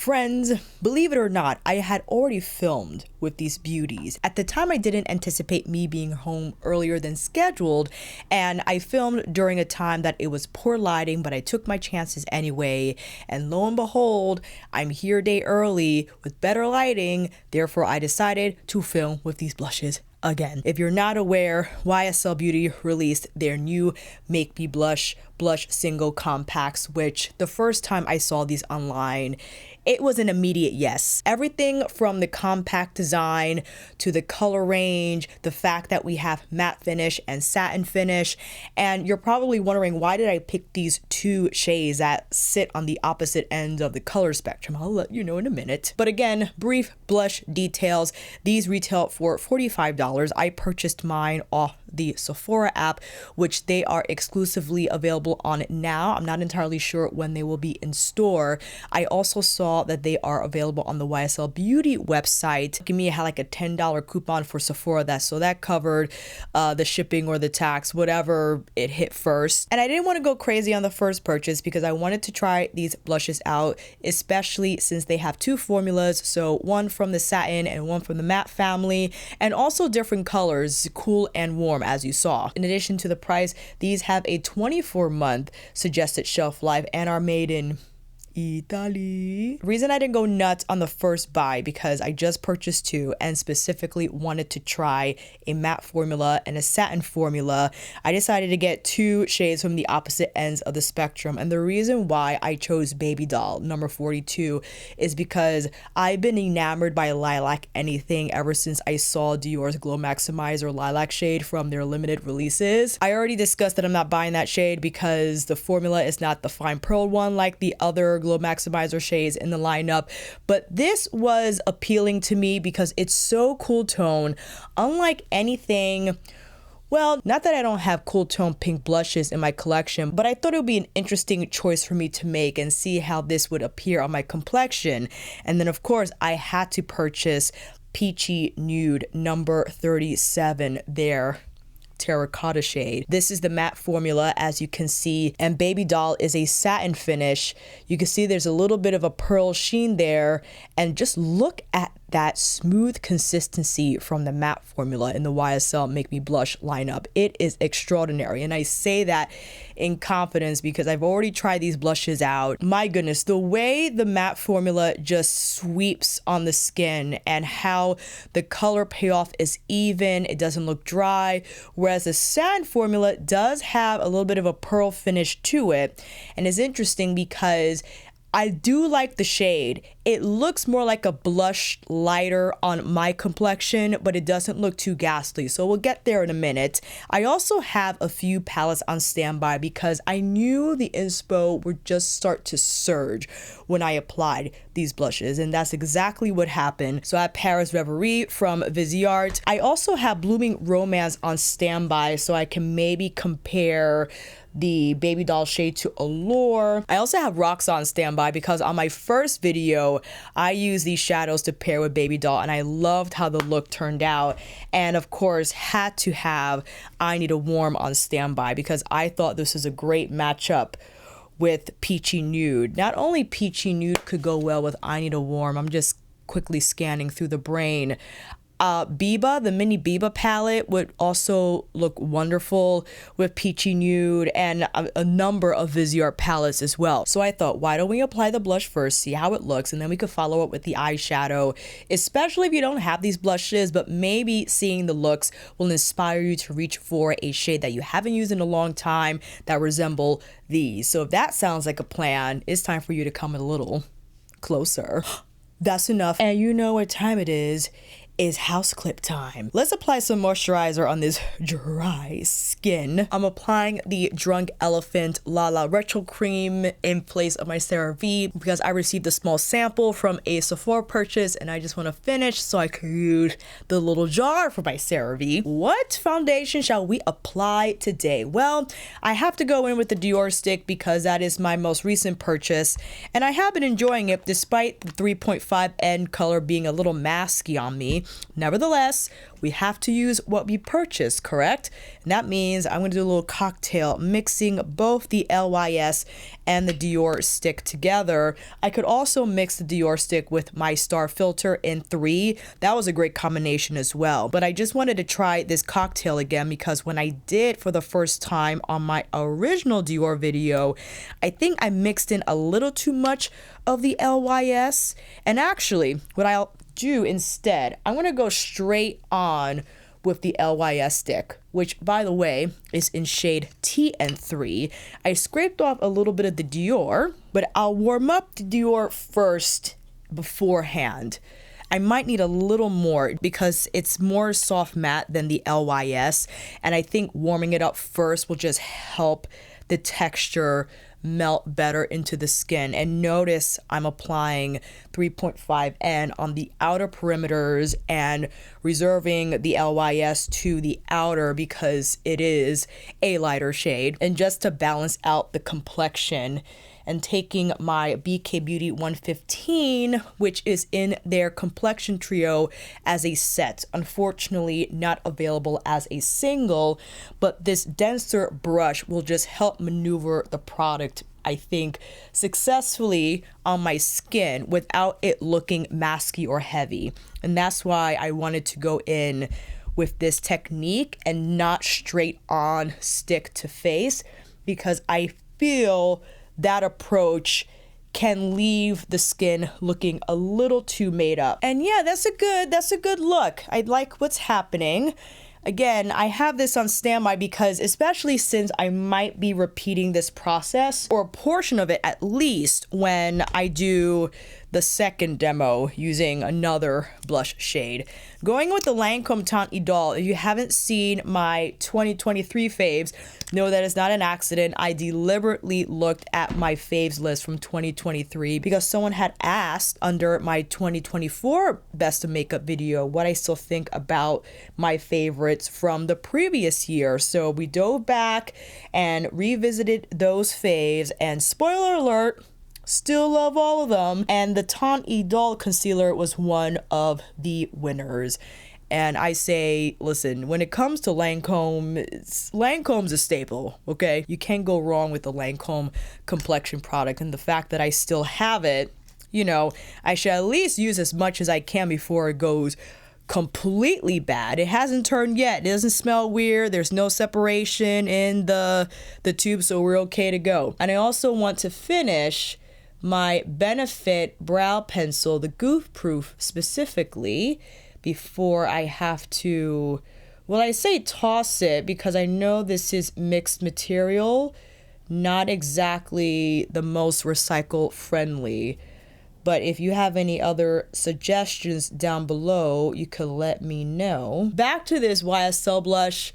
Friends, believe it or not, I had already filmed with these beauties. At the time, I didn't anticipate me being home earlier than scheduled, and I filmed during a time that it was poor lighting, but I took my chances anyway, and lo and behold, I'm here a day early with better lighting, therefore I decided to film with these blushes again. If you're not aware, YSL Beauty released their new Make Me Blush single compacts, which the first time I saw these online, it was an immediate yes. Everything from the compact design to the color range, the fact that we have matte finish and satin finish. And you're probably wondering, why did I pick these two shades that sit on the opposite ends of the color spectrum? I'll let you know in a minute. But again, brief blush details. These retail for $45. I purchased mine off the Sephora app, which they are exclusively available on now. I'm not entirely sure when they will be in store. I also saw that they are available on the YSL Beauty website. Give me like a $10 coupon for Sephora, that covered the shipping or the tax, whatever it hit first. And I didn't want to go crazy on the first purchase because I wanted to try these blushes out, especially since they have two formulas, so one from the satin and one from the matte family, and also different colors, cool and warm, as you saw. In addition to the price, these have a 24-month suggested shelf life and are made in Italy. The reason I didn't go nuts on the first buy because I just purchased two and specifically wanted to try a matte formula and a satin formula. I decided to get two shades from the opposite ends of the spectrum, and the reason why I chose Babydoll number 42 is because I've been enamored by lilac anything ever since I saw Dior's Glow Maximizer lilac shade from their limited releases. I already discussed that I'm not buying that shade because the formula is not the fine pearl one like the other Glow Maximizer shades in the lineup, but this was appealing to me because it's so cool tone, unlike anything. Well, not that I don't have cool tone pink blushes in my collection, but I thought it would be an interesting choice for me to make and see how this would appear on my complexion. And then of course I had to purchase Peachy Nude number 37 there. Terracotta shade. This is the matte formula, as you can see, and Babydoll is a satin finish. You can see there's a little bit of a pearl sheen there, and just look at that smooth consistency from the matte formula in the YSL Make Me Blush lineup. It is extraordinary, and I say that in confidence because I've already tried these blushes out. My goodness, the way the matte formula just sweeps on the skin and how the color payoff is even, it doesn't look dry, whereas the satin formula does have a little bit of a pearl finish to it. And it's interesting because I do like the shade. It looks more like a blush lighter on my complexion, but it doesn't look too ghastly. So we'll get there in a minute. I also have a few palettes on standby because I knew the inspo would just start to surge when I applied these blushes, and that's exactly what happened. So I have Paris Reverie from Viseart. I also have Blooming Romance on standby so I can maybe compare the Babydoll shade to Allure. I also have Rocks on standby because on my first video, I used these shadows to pair with Babydoll, and I loved how the look turned out. And of course, had to have I Need a Warm on standby because I thought this was a great matchup with Peachy Nude. Not only Peachy Nude could go well with I Need a Warm, I'm just quickly scanning through the brain. Biba, the mini Biba palette would also look wonderful with Peachy Nude, and a number of Viseart palettes as well. So I thought, why don't we apply the blush first, see how it looks, and then we could follow up with the eyeshadow, especially if you don't have these blushes, but maybe seeing the looks will inspire you to reach for a shade that you haven't used in a long time that resemble these. So if that sounds like a plan, it's time for you to come a little closer. That's enough. And you know what time it is. Is house clip time. Let's apply some moisturizer on this dry skin. I'm applying the Drunk Elephant Lala Retro Cream in place of my CeraVe because I received a small sample from a Sephora purchase and I just want to finish so I can use the little jar for my CeraVe. What foundation shall we apply today? Well, I have to go in with the Dior stick because that is my most recent purchase and I have been enjoying it despite the 3.5N color being a little masky on me. Nevertheless, we have to use what we purchased, correct? And that means I'm going to do a little cocktail mixing both the LYS and the Dior stick together. I could also mix the Dior stick with my star filter in 3. That was a great combination as well. But I just wanted to try this cocktail again because when I did for the first time on my original Dior video, I think I mixed in a little too much of the LYS. And actually, what I'll do instead, I'm going to go straight on with the LYS stick, which by the way is in shade TN3. I scraped off a little bit of the Dior, but I'll warm up the Dior first beforehand. I might need a little more because it's more soft matte than the LYS, and I think warming it up first will just help the texture melt better into the skin. And notice I'm applying 3.5N on the outer perimeters and reserving the LYS to the outer because it is a lighter shade. And just to balance out the complexion, and taking my BK Beauty 115, which is in their complexion trio as a set. Unfortunately, not available as a single, but this denser brush will just help maneuver the product, I think, successfully on my skin without it looking masky or heavy. And that's why I wanted to go in with this technique and not straight on stick to face, because I feel that approach can leave the skin looking a little too made up. And yeah, that's a good look. I like what's happening. Again, I have this on standby because especially since I might be repeating this process, or a portion of it at least, when I do the second demo using another blush shade. Going with the Lancome Teint Idole, if you haven't seen my 2023 faves, know that it's not an accident. I deliberately looked at my faves list from 2023 because someone had asked under my 2024 Best of Makeup video what I still think about my favorites from the previous year. So we dove back and revisited those faves, and spoiler alert, still love all of them. And the Teint Idole concealer was one of the winners. And I say, listen, when it comes to Lancome, Lancome's a staple, okay? You can't go wrong with the Lancome complexion product. And the fact that I still have it, you know, I should at least use as much as I can before it goes completely bad. It hasn't turned yet. It doesn't smell weird. There's no separation in the tube, so we're okay to go. And I also want to finish my Benefit brow pencil, the Goof Proof specifically, before I have to, well, I say toss it because I know this is mixed material, not exactly the most recycle friendly. But if you have any other suggestions down below, you could let me know. Back to this YSL blush.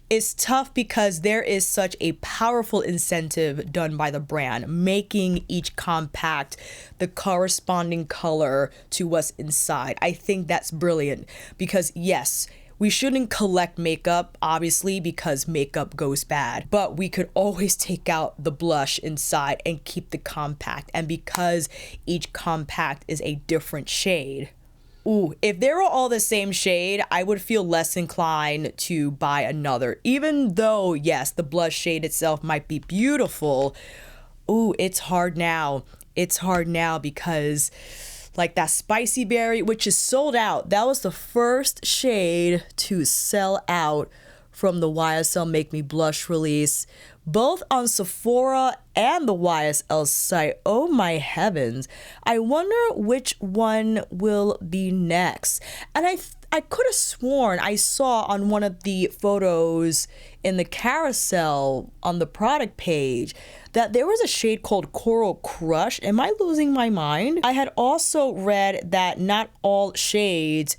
It's tough because there is such a powerful incentive done by the brand, making each compact the corresponding color to what's inside. I think that's brilliant because yes, we shouldn't collect makeup, obviously, because makeup goes bad, but we could always take out the blush inside and keep the compact. And because each compact is a different shade, ooh, if they were all the same shade, I would feel less inclined to buy another. Even though, yes, the blush shade itself might be beautiful, ooh, it's hard now. It's hard now because like that Spicy Berry, which is sold out. That was the first shade to sell out from the YSL Make Me Blush release, both on Sephora and the YSL site. Oh my heavens. I wonder which one will be next. And I could have sworn I saw on one of the photos in the carousel on the product page that there was a shade called Coral Crush. Am I losing my mind? I had also read that not all shades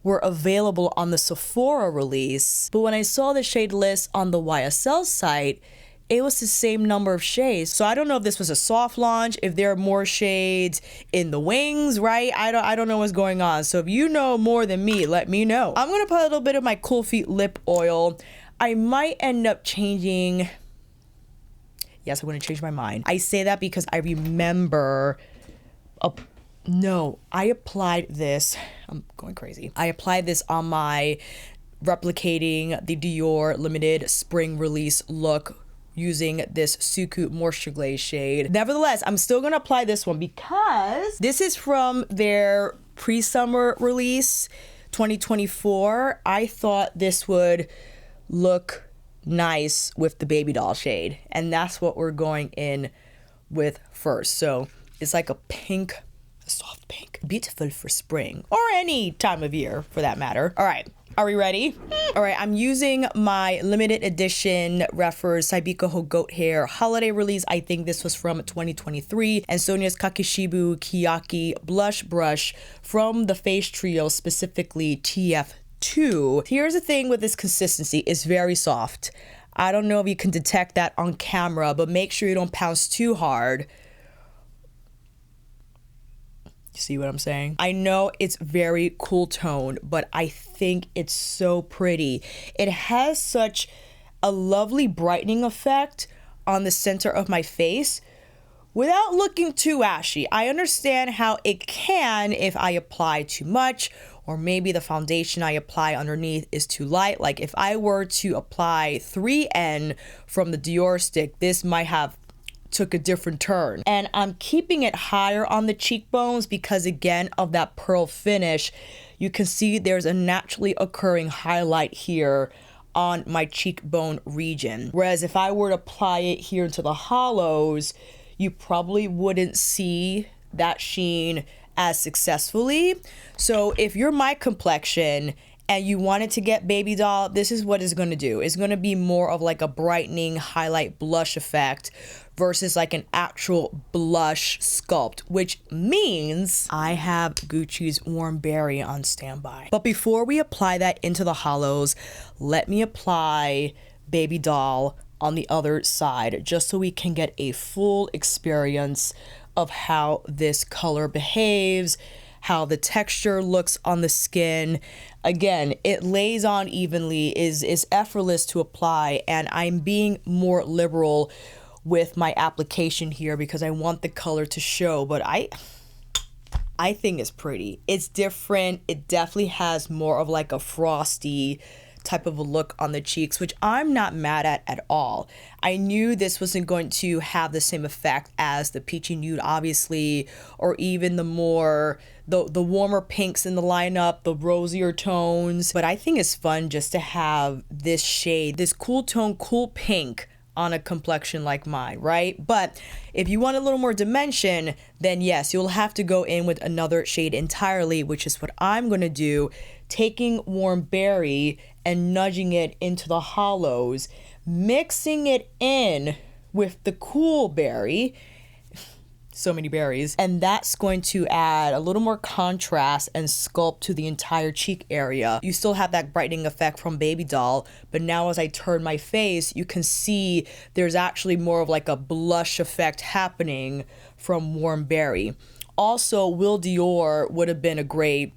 were available on the Sephora release, but when I saw the shade list on the YSL site, it was the same number of shades. So I don't know if this was a soft launch, if there are more shades in the wings, right? I don't know what's going on. So if you know more than me, let me know. I'm gonna put a little bit of my Cool Feet lip oil. I might end up changing. Yes, I'm gonna change my mind. I say that because I remember No, I applied this. I'm going crazy. I applied this on my replicating the Dior limited spring release look using this Suku Moisture Glaze shade. Nevertheless, I'm still gonna apply this one because this is from their pre-summer release 2024. I thought this would look nice with the Babydoll shade, and that's what we're going in with first. So it's like a pink, a soft pink, beautiful for spring or any time of year for that matter. All right, are we ready? All right, I'm using my limited edition Refers Saibikoho Goat Hair holiday release. I think this was from 2023. And Sonia's Kakishibu Kiyaki blush brush from the Face Trio, specifically TF2. Here's the thing with this consistency, it's very soft. I don't know if you can detect that on camera, but make sure you don't pounce too hard. You see what I'm saying? I know it's very cool tone, but I think it's so pretty. It has such a lovely brightening effect on the center of my face without looking too ashy. I understand how it can if I apply too much, or maybe the foundation I apply underneath is too light. Like if I were to apply 3N from the Dior stick, this might have took a different turn. And I'm keeping it higher on the cheekbones because, again, of that pearl finish. You can see there's a naturally occurring highlight here on my cheekbone region. Whereas if I were to apply it here into the hollows, you probably wouldn't see that sheen as successfully. So if you're my complexion and you wanted to get Babydoll, this is what it's going to do. It's going to be more of like a brightening highlight blush effect versus like an actual blush sculpt, which means I have Gucci's Warm Berry on standby. But before we apply that into the hollows, let me apply Babydoll on the other side just so we can get a full experience of how this color behaves, how the texture looks on the skin. Again, it lays on evenly, is effortless to apply, and I'm being more liberal with my application here because I want the color to show, but I think it's pretty. It's different. It definitely has more of like a frosty type of a look on the cheeks, which I'm not mad at all. I knew this wasn't going to have the same effect as the Peachy Nude, obviously, or even the warmer pinks in the lineup, the rosier tones. But I think it's fun just to have this shade, this cool tone, cool pink on a complexion like mine, right? But if you want a little more dimension, then yes, you'll have to go in with another shade entirely, which is what I'm gonna do, taking Warm Berry and nudging it into the hollows, mixing it in with the Cool Berry, so many berries, and that's going to add a little more contrast and sculpt to the entire cheek area. You still have that brightening effect from Babydoll, but now as I turn my face, you can see there's actually more of like a blush effect happening from Warm Berry. Also, Will Dior would have been a great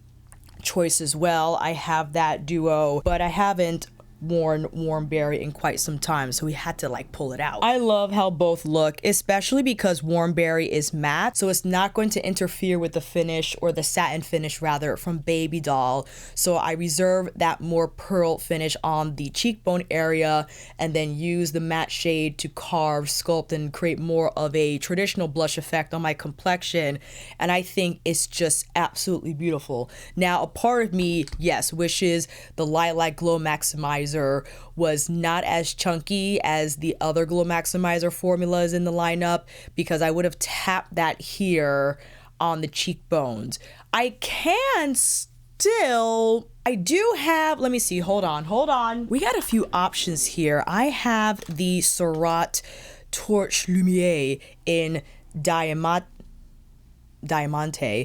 choice as well. I have that duo, but I haven't worn Warm Berry in quite some time, so we had to like pull it out. I love how both look, especially because Warm Berry is matte, so it's not going to interfere with the finish, or the satin finish rather, from Babydoll. So I reserve that more pearl finish on the cheekbone area and then use the matte shade to carve, sculpt, and create more of a traditional blush effect on my complexion, and I think it's just absolutely beautiful. Now, a part of me, yes, wishes the Lilac Glow Maximizer was not as chunky as the other Glow Maximizer formulas in the lineup, because I would have tapped that here on the cheekbones. I can still, I do have, let me see, hold on. We got a few options here. I have the Surratt Torche Lumiere in Diamante.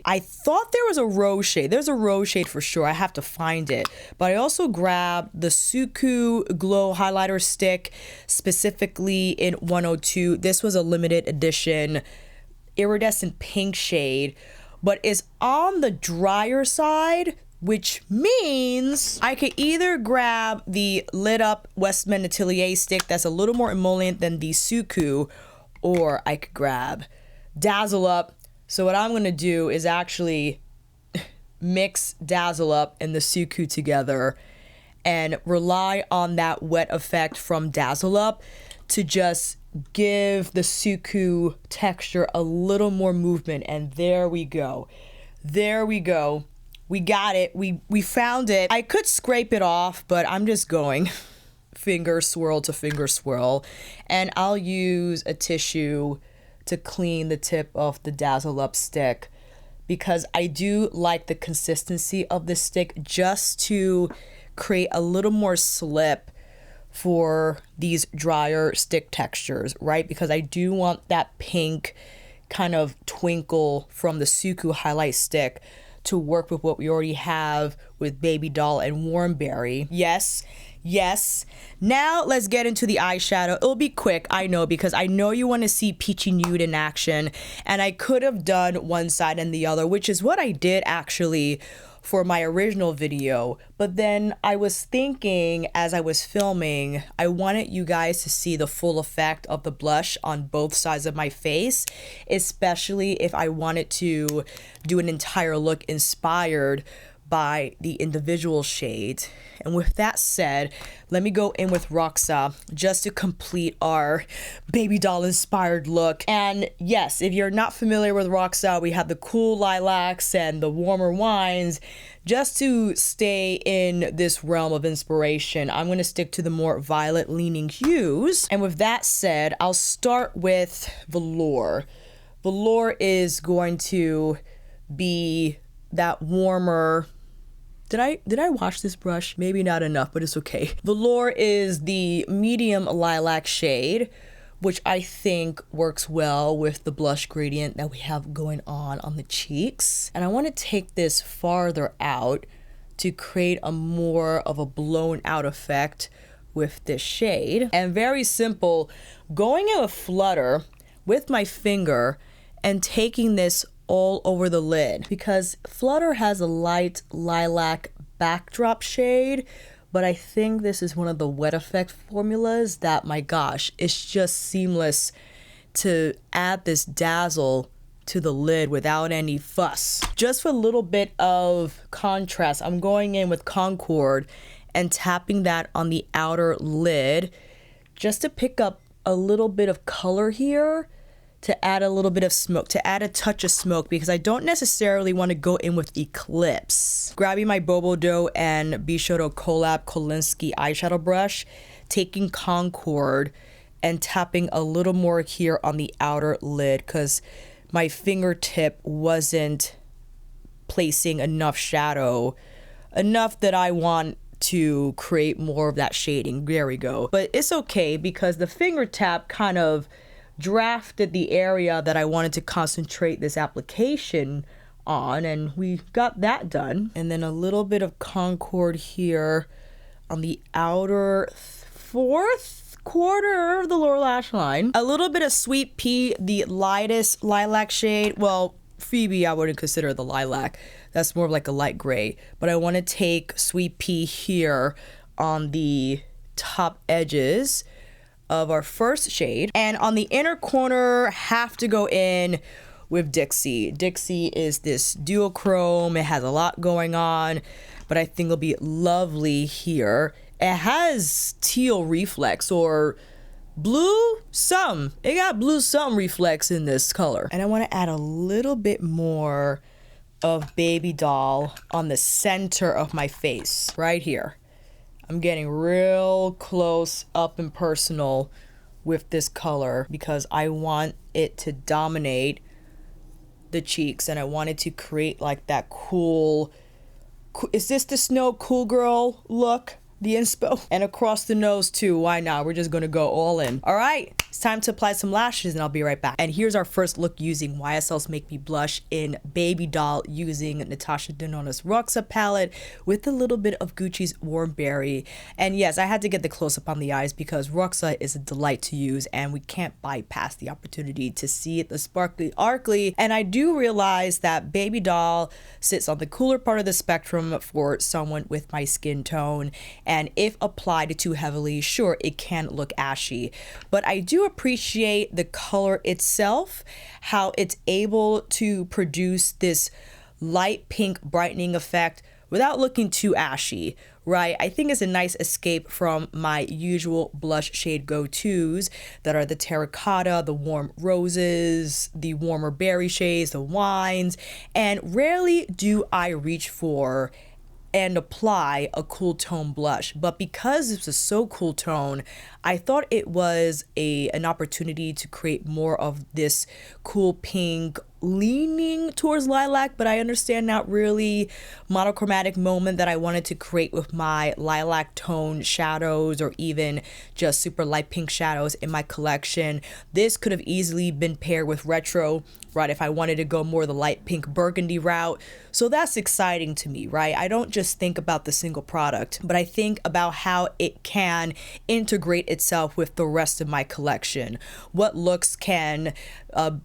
I thought there was a rose shade. There's a rose shade for sure. I have to find it. But I also grabbed the Suku Glow Highlighter Stick, specifically in 102. This was a limited edition iridescent pink shade, but it's on the drier side, which means I could either grab the lit up Westman Atelier stick that's a little more emollient than the Suku, or I could grab Dazzle Up So what I'm gonna do is actually mix Dazzle Up and the Suku together and rely on that wet effect from Dazzle Up to just give the Suku texture a little more movement. And there we go. There we go. We got it. We found it. I could scrape it off, but I'm just going finger swirl to finger swirl. And I'll use a tissue to clean the tip of the Dazzle Up stick, because I do like the consistency of the stick just to create a little more slip for these drier stick textures, right? Because I do want that pink kind of twinkle from the Suku highlight stick to work with what we already have with Babydoll and Warmberry. Yes, yes. Now let's get into the eyeshadow. It'll be quick, I know, because I know you want to see Peachy Nude in action, and I could have done one side and the other, which is what I did actually for my original video. But then I was thinking as I was filming, I wanted you guys to see the full effect of the blush on both sides of my face, especially if I wanted to do an entire look inspired by the individual shades. And with that said, let me go in with Roxa just to complete our Babydoll inspired look. And yes, if you're not familiar with Roxa, we have the cool lilacs and the warmer wines. Just to stay in this realm of inspiration, I'm going to stick to the more violet leaning hues. And with that said, I'll start with Velour. Velour is going to be that warmer. Did I wash this brush? Maybe not enough, but it's okay. Velour is the medium lilac shade, which I think works well with the blush gradient that we have going on the cheeks. And I want to take this farther out to create a more of a blown out effect with this shade. And very simple, going in a flutter with my finger and taking this all over the lid, because Flutter has a light lilac backdrop shade, but I think this is one of the wet effect formulas that, my gosh, it's just seamless to add this dazzle to the lid without any fuss. Just for a little bit of contrast, I'm going in with Concord and tapping that on the outer lid just to pick up a little bit of color here, to add a little bit of smoke, to add a touch of smoke, because I don't necessarily want to go in with Eclipse. Grabbing my Babydoll and Eyeshadow collab Kolinsky eyeshadow brush, taking Concord and tapping a little more here on the outer lid, because my fingertip wasn't placing enough shadow, enough that I want to create more of that shading. There we go. But it's okay, because the finger tap kind of drafted the area that I wanted to concentrate this application on, and we got that done. And then a little bit of Concord here on the outer fourth quarter of the lower lash line. A little bit of Sweet Pea, the lightest lilac shade. Well, Phoebe I wouldn't consider the lilac, that's more of like a light gray, but I want to take Sweet Pea here on the top edges of our first shade, and on the inner corner have to go in with Dixie. Dixie is this duochrome. It has a lot going on, but I think it'll be lovely here. It has teal reflex, or blue some. It got blue some reflex in this color. And I want to add a little bit more of Babydoll on the center of my face, right here. I'm getting real close up and personal with this color because I want it to dominate the cheeks, and I wanted to create like that cool, is this the Snow Cool Girl look? The inspo. And across the nose too, why not? We're just gonna go all in. All right, it's time to apply some lashes and I'll be right back. And here's our first look using YSL's Make Me Blush in Babydoll, using Natasha Denona's Roxa palette with a little bit of Gucci's Warm Berry. And yes, I had to get the close-up on the eyes because Roxa is a delight to use and we can't bypass the opportunity to see it, the sparkly arcly. And I do realize that Babydoll sits on the cooler part of the spectrum for someone with my skin tone. And if applied too heavily, sure, it can look ashy. But I do do appreciate the color itself, how it's able to produce this light pink brightening effect without looking too ashy, right? I think it's a nice escape from my usual blush shade go-tos that are the terracotta, the warm roses, the warmer berry shades, the wines, and rarely do I reach for and apply a cool tone blush. But because this was so cool tone, I thought it was an opportunity to create more of this cool pink leaning towards lilac, but I understand not really monochromatic moment that I wanted to create with my lilac tone shadows or even just super light pink shadows in my collection. This could have easily been paired with retro, right, if I wanted to go more the light pink burgundy route. So that's exciting to me, right? I don't just think about the single product, but I think about how it can integrate itself with the rest of my collection. What looks can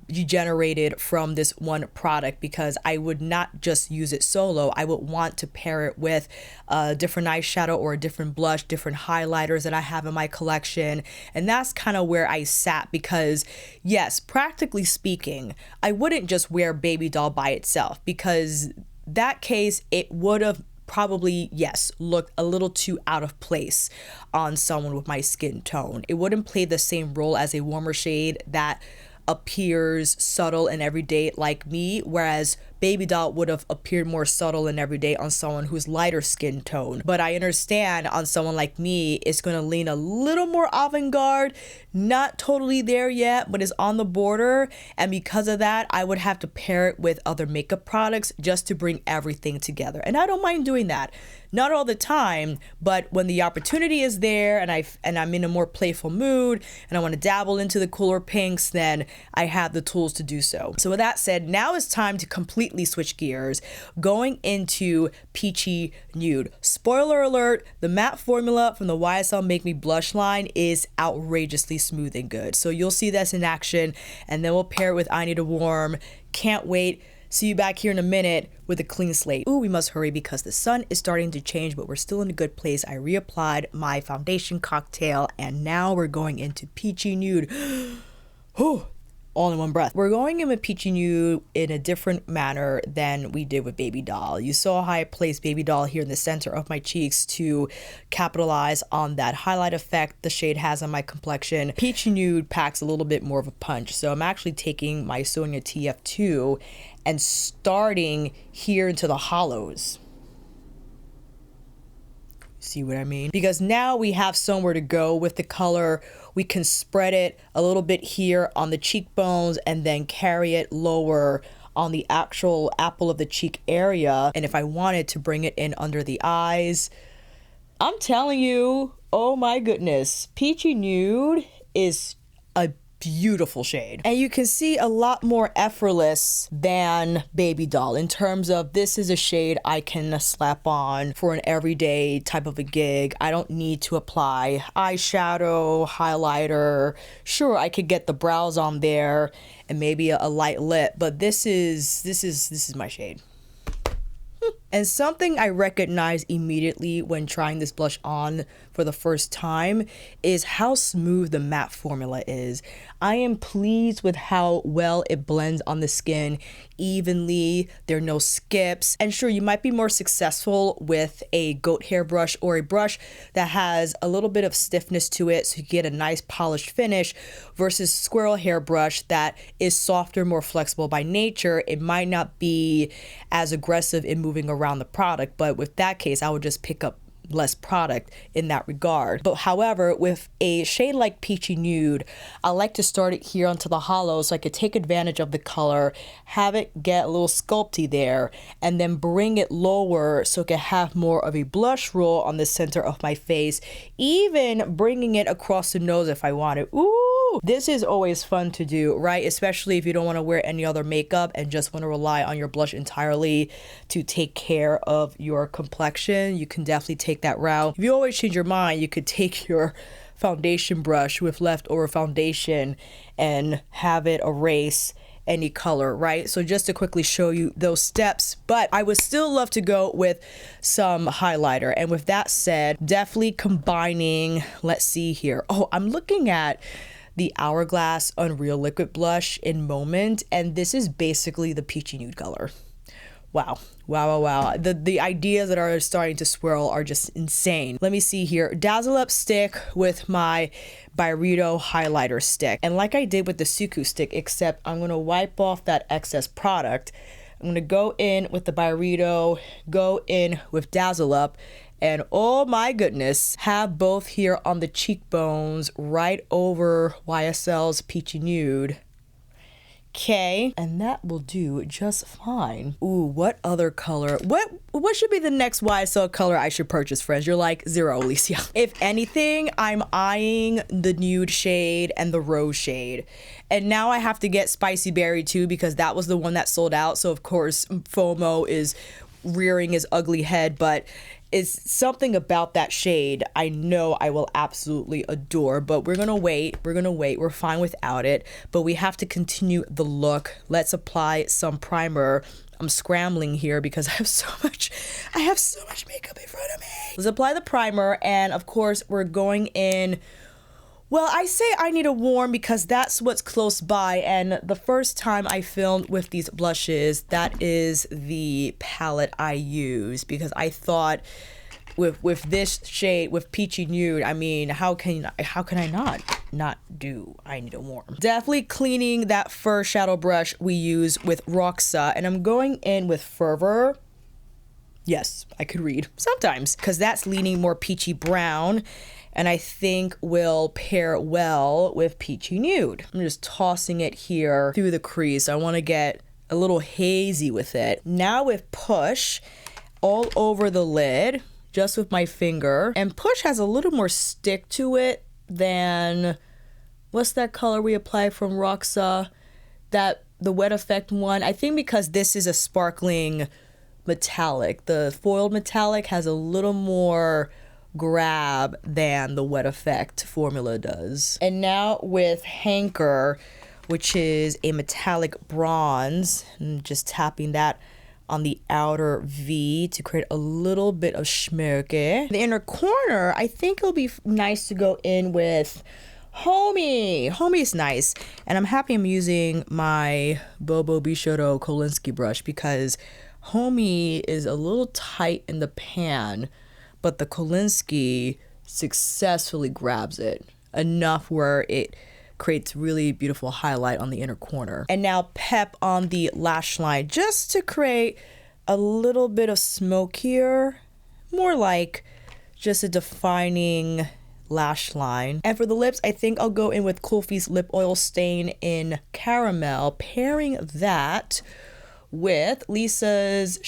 be generated from this one product, because I would not just use it solo. I would want to pair it with a different eyeshadow or a different blush, different highlighters that I have in my collection. And that's kind of where I sat, because yes, practically speaking, I wouldn't just wear Babydoll by itself, because that case, it would have probably, yes, looked a little too out of place on someone with my skin tone. It wouldn't play the same role as a warmer shade that appears subtle and everyday like me, whereas Babydoll would have appeared more subtle and everyday on someone who's lighter skin tone. But I understand on someone like me, it's going to lean a little more avant-garde, not totally there yet, but is on the border. And because of that, I would have to pair it with other makeup products just to bring everything together. And I don't mind doing that. Not all the time, but when the opportunity is there and I'm in a more playful mood and I want to dabble into the cooler pinks, then I have the tools to do so. So with that said, now it's time to completely switch gears, going into Peachy Nude. Spoiler alert, the matte formula from the YSL Make Me Blush line is outrageously smooth and good. So you'll see this in action, and then we'll pair it with I Need a Warm. Can't wait. See you back here in a minute with a clean slate. Ooh, we must hurry because the sun is starting to change, but we're still in a good place. I reapplied my foundation cocktail, and now we're going into Peachy Nude. Whew. All in one breath. We're going in with Peachy Nude in a different manner than we did with Babydoll. You saw how I placed Babydoll here in the center of my cheeks to capitalize on that highlight effect the shade has on my complexion. Peachy Nude packs a little bit more of a punch. So I'm actually taking my Sonia TF2 and starting here into the hollows. See what I mean? Because now we have somewhere to go with the color. We can spread it a little bit here on the cheekbones and then carry it lower on the actual apple of the cheek area. And if I wanted to bring it in under the eyes, I'm telling you, oh my goodness, Peachy Nude is a beautiful shade, and you can see a lot more effortless than Babydoll in terms of this is a shade I can slap on for an everyday type of a gig. I don't need to apply eyeshadow, highlighter. Sure, I could get the brows on there and maybe a light lip, but this is my shade. And something I recognize immediately when trying this blush on for the first time is how smooth the matte formula is. I am pleased with how well it blends on the skin evenly. There are no skips. And sure, you might be more successful with a goat hair brush or a brush that has a little bit of stiffness to it so you get a nice polished finish versus squirrel hair brush that is softer, more flexible by nature. It might not be as aggressive in moving around the product, but with that case, I would just pick up less product in that regard. But however, with a shade like Peachy Nude, I like to start it here onto the hollow so I could take advantage of the color, have it get a little sculpty there, and then bring it lower so it can have more of a blush roll on the center of my face, even bringing it across the nose if I wanted. Ooh, this is always fun to do, right? Especially if you don't want to wear any other makeup and just want to rely on your blush entirely to take care of your complexion. You can definitely take that route. If you always change your mind, you could take your foundation brush with leftover foundation and have it erase any color, right? So just to quickly show you those steps, but I would still love to go with some highlighter. And with that said, definitely combining, let's see here. Oh, I'm looking at the Hourglass Unreal Liquid Blush in Moment, and this is basically the Peachy Nude color. Wow. Wow, wow, wow. The ideas that are starting to swirl are just insane. Let me see here. Dazzle Up stick with my Byredo highlighter stick. And like I did with the Suku stick, except I'm going to wipe off that excess product. I'm going to go in with the Byredo, go in with Dazzle Up, and oh my goodness, have both here on the cheekbones right over YSL's Peachy Nude. Okay, and that will do just fine. Ooh, what other color? What should be the next YSL color I should purchase, friends? You're like, zero, Alicia. If anything, I'm eyeing the nude shade and the rose shade. And now I have to get Spicy Berry too, because that was the one that sold out. So of course, FOMO is rearing his ugly head, but it's something about that shade I know I will absolutely adore. But we're gonna wait. We're fine without it, but we have to continue the look. Let's apply some primer. I'm scrambling here because I have so much makeup in front of me. Let's apply the primer, and of course we're going in. Well, I say I need a warm because that's what's close by, and the first time I filmed with these blushes, that is the palette I used, because I thought with this shade, with Peachy Nude, I mean, how can I not do I need a warm? Definitely cleaning that fur shadow brush we use with Roxa, and I'm going in with Fervor. Yes, I could read sometimes, because that's leaning more peachy brown, and I think will pair well with Peachy Nude. I'm just tossing it here through the crease. I want to get a little hazy with it. Now with Push all over the lid, just with my finger. And Push has a little more stick to it than, what's that color we applied from Roxa? The Wet Effect one. I think because this is a sparkling metallic. The foiled metallic has a little more grab than the Wet Effect formula does. And now with Hanker, which is a metallic bronze, and just tapping that on the outer V to create a little bit of schmirke. The inner corner, I think it'll be nice to go in with Homie. Homie is nice, and I'm happy I'm using my Bobo Bishoto Kolinsky brush, because Homie is a little tight in the pan, but the Kolinsky successfully grabs it enough where it creates really beautiful highlight on the inner corner. And now Pep on the lash line, just to create a little bit of smoke here, more like just a defining lash line. And for the lips, I think I'll go in with Kulfi's Lip Oil Stain in Caramel, pairing that with Lisa's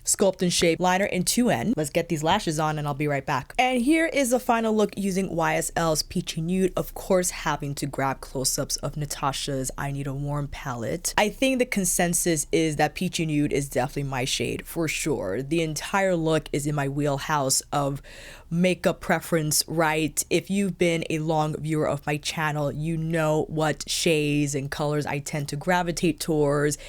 Sculpt and Shape liner in 2N. Let's get these lashes on and I'll be right back. And here is the final look using YSL's Peachy Nude, of course having to grab close-ups of Natasha's I Need a Warm palette. I think the consensus is that Peachy Nude is definitely my shade for sure. The entire look is in my wheelhouse of makeup preference, right? If you've been a long viewer of my channel, you know what shades and colors I tend to gravitate towards.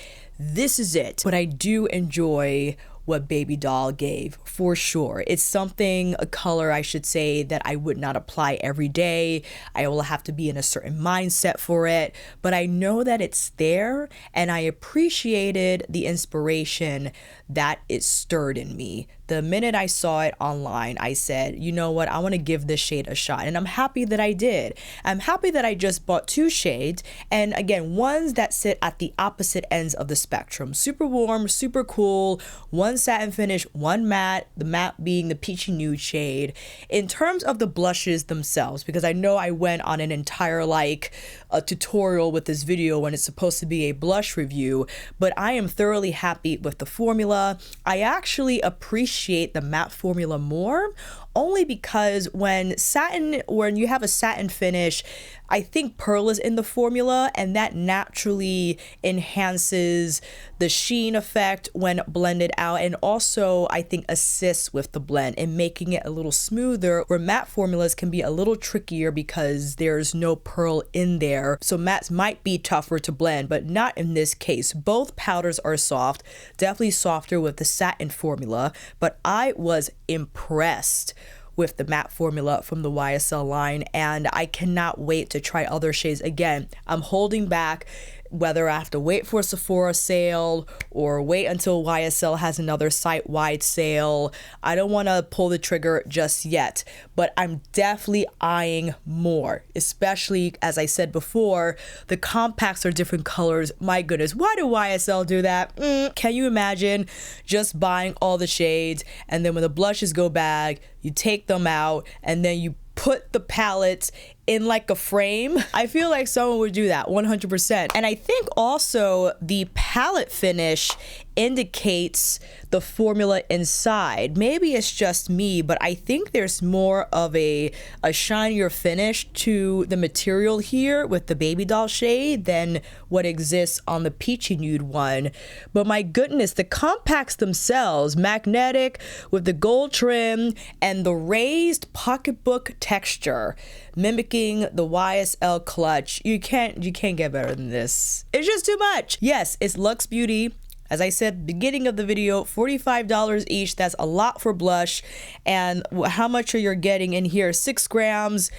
This is it. But I do enjoy what Babydoll gave, for sure. It's something, a color I should say, that I would not apply every day. I will have to be in a certain mindset for it, but I know that it's there, and I appreciated the inspiration that it stirred in me. The minute I saw it online, I said, you know what, I want to give this shade a shot, and I'm happy that I did. I'm happy that I just bought 2 shades, and again, ones that sit at the opposite ends of the spectrum. Super warm, super cool, one satin finish, one matte, the matte being the Peachy Nude shade. In terms of the blushes themselves, because I know I went on an entire a tutorial with this video when it's supposed to be a blush review, but I am thoroughly happy with the formula. I actually appreciate the matte formula more, only because when you have a satin finish, I think pearl is in the formula, and that naturally enhances the sheen effect when blended out, and also I think assists with the blend in making it a little smoother, where matte formulas can be a little trickier because there's no pearl in there. So mattes might be tougher to blend, but not in this case. Both powders are soft, definitely softer with the satin formula, but I was impressed with the matte formula from the YSL line, and I cannot wait to try other shades. Again, I'm holding back, whether I have to wait for a Sephora sale or wait until YSL has another site-wide sale. I don't want to pull the trigger just yet, but I'm definitely eyeing more, especially, as I said before, the compacts are different colors. My goodness, why do YSL do that? Can you imagine just buying all the shades, and then when the blushes go bad, you take them out, and then you put the palettes in like a frame? I feel like someone would do that 100%. And I think also the palette finish indicates the formula inside. Maybe it's just me, but I think there's more of a shinier finish to the material here with the Babydoll shade than what exists on the Peachy Nude one. But my goodness, the compacts themselves, magnetic with the gold trim and the raised pocketbook texture, mimicking the YSL clutch. You can't get better than this. It's just too much. Yes, it's Luxe Beauty. As I said, beginning of the video, $45 each. That's a lot for blush. And how much are you getting in here? 6 grams.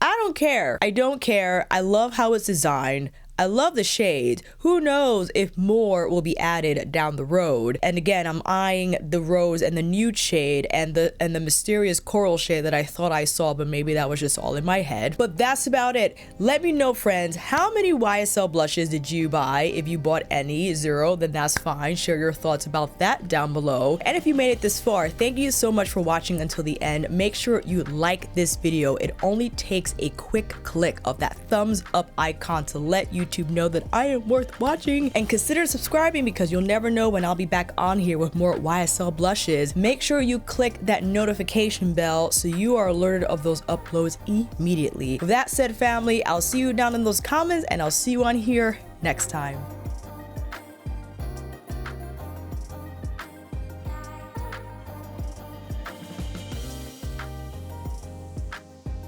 I don't care. I don't care. I love how it's designed. I love the shade. Who knows if more will be added down the road. And again, I'm eyeing the rose and the nude shade and the mysterious coral shade that I thought I saw, but maybe that was just all in my head. But that's about it. Let me know, friends, how many YSL blushes did you buy? If you bought any, 0, then that's fine. Share your thoughts about that down below. And if you made it this far, thank you so much for watching until the end. Make sure you like this video. It only takes a quick click of that thumbs up icon to let YouTube know that I am worth watching, and consider subscribing because you'll never know when I'll be back on here with more YSL blushes. Make sure you click that notification bell so you are alerted of those uploads immediately. With that said, family, I'll see you down in those comments, and I'll see you on here next time.